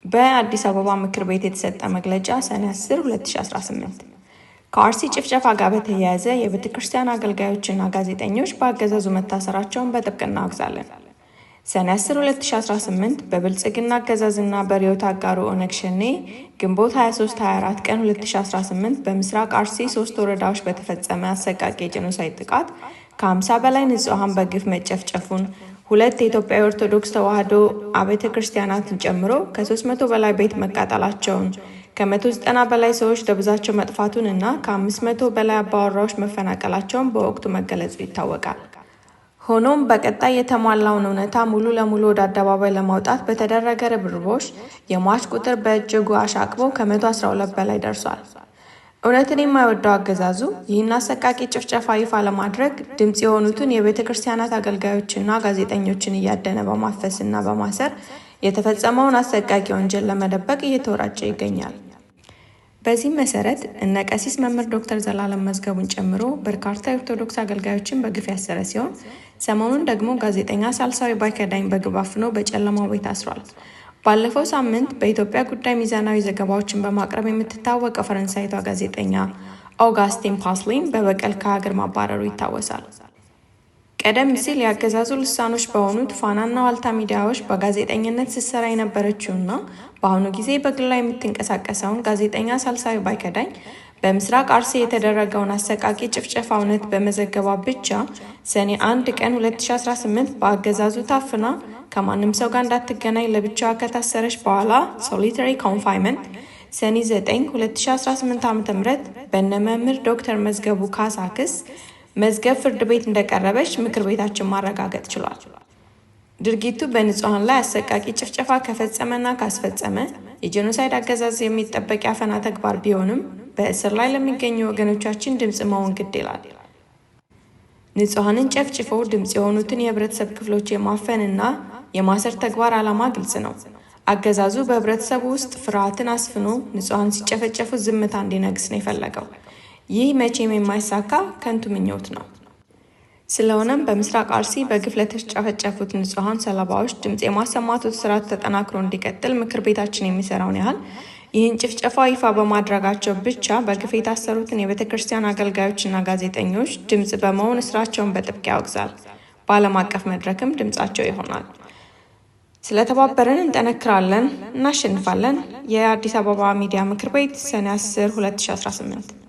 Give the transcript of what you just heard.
በአዲስ አበባ ምክር ቤት የተሰጠ መግለጫ ሰኔ 10 2018 ከአርሲ ጭፍጨፋ ጋር በተያያዘ የቤተ ክርስቲያን አገልጋዮችና ጋዜጠኞች በአገዛዙ መታሰራቸውን በጥብቅ እናወግዛለን። ሰኔ 10 2018 በብልጽግና አገዛዝና በርዕዮተ አጋሩ ኦነግ ሸኔ ግንቦት 23-24 ቀን 2018 በምስራቅ አርሲ 3 ወረዳዎች በተፈጸመ አሰቃቂ የጄኖሳይድ ጥቃት ከ50 በላይ ንጹሐን በግፍ መጨፍጨፉን፣ 2 የኢትዮጵያ ኦርቶዶክስ ተዋሕዶ አብያተ ክርስቲያናትን ጨምሮ ከ300 በላይ ቤት መቃጠላቸውን፣ ከ190 በላይ ሰዎች ደብዛቸው መጥፋቱን እና ከ500 በላይ አባወራዎች መፈናቀላቸውን በወቅቱ መገለጹ ይታወቃል። ሆኖም በቀጣይ የተሟላውን እውነታ ሙሉ ለሙሉ ወደ አደባባይ ለማውጣት በተደረገ ርብርቦች የሟች ቁጥር በእጅጉ አሻቅቦ ከ112 በላይ ደርሷል። እውነትን የማይወደው አገዛዙ ይህን አሰቃቂ ጭፍጨፋ ይፋ ለማድረግ ድምፅ የሆኑትን የቤተ ክርስቲያናት አገልጋዮችና ጋዜጠኞችን እያደነ በማፈስና በማሰር የተፈጸመውን አሰቃቂ ወንጀል ለመደበቅ እየተወራጨ ይገኛል። በዚህም መሰረት እነ ቀሲስ መምህር ዶክተር ዘላለም መዝገቡን ጨምሮ በርካታ የኦርቶዶክስ አገልጋዮችን በግፍ ያሰረ ሲሆን ሰሞኑን ደግሞ ጋዜጠኛ ሳልሳዊ ባይከዳኝ በግፍ አፍኖ በጨለማው ቤት አስሯል። ባለፈው ሳምንት በኢትዮጵያ ጉዳይ ሚዛናዊ ዘገባዎችን በማቅረብ የምትታወቀው ፈረንሳይቷ ጋዜጠኛ ኦጋስቲን ፓስሊን በበቀል ከሀገር ማባረሩ ይታወሳል። ቀደም ሲል የአገዛዙ ልሳኖች በሆኑት ፋናና ዋልታ ሚዲያዎች በጋዜጠኝነት ስትሰራ የነበረችውና በአሁኑ ጊዜ በግሏ የምትንቀሳቀሰውን ጋዜጠኛ ሳልሳዊ ባይከዳኝ በምስራቅ አርሲ የተደረገውን አሰቃቂ ጭፍጨፋ እውነት በመዘገቧ ብቻ ሰኔ 1 ቀን 2018 በአገዛዙ ታፍና ከማንም ሰው ጋር እንዳትገናኝ ለብቻዋ ከታሰረች በኋላ ሶሊተሪ ኮንፋይንመንት ሰኔ 9 2018 ዓ.ም በእነ መምህር ዶክተር መዝገቡ ካሳ ክስ መዝገብ ፍርድ ቤት እንደቀረበች ምክር ቤታችን ማረጋገጥ ችሏል። ድርጊቱ በንጹሐን ላይ አሰቃቂ ጭፍጨፋ ከፈጸመና ካስፈጸመ የጄኖሳይድ አገዛዝ የሚጠበቅ ያፈና ተግባር ቢሆንም በእስር ላይ ለሚገኙ ወገኖቻችን ድምፅ መሆን ግድ ይላል። ንጹሐንን ጨፍጭፈው ድምፅ የሆኑትን የህብረተሰብ ክፍሎች የማፈንና የማሰር ተግባር ዓላማ ግልጽ ነው። አገዛዙ በህብረተሰቡ ውስጥ ፍርሃትን አስፍኖ ንጹሐን ሲጨፈጨፉ ዝምታ እንዲነግስ ነው የፈለገው። ይህ መቼም የማይሳካ ከንቱ ምኞት ነው። ስለሆነም በምስራቅ አርሲ በግፍ ለተጨፈጨፉት ንጹሐን ሰለባዎች ድምፅ የማሰማቱ ስርዓት ተጠናክሮ እንዲቀጥል ምክር ቤታችን የሚሰራውን ያህል ይህን ጭፍጨፋ ይፋ በማድረጋቸው ብቻ በግፍ የታሰሩትን የቤተ ክርስቲያን አገልጋዮችና ጋዜጠኞች ድምፅ በመሆን ስራቸውን በጥብቅ ያወግዛል። በዓለም አቀፍ መድረክም ድምፃቸው ይሆናል። ስለተባበረን እንጠነክራለን፣ እናሸንፋለን። የአዲስ አበባ ሚዲያ ምክር ቤት ሰኔ 10 2018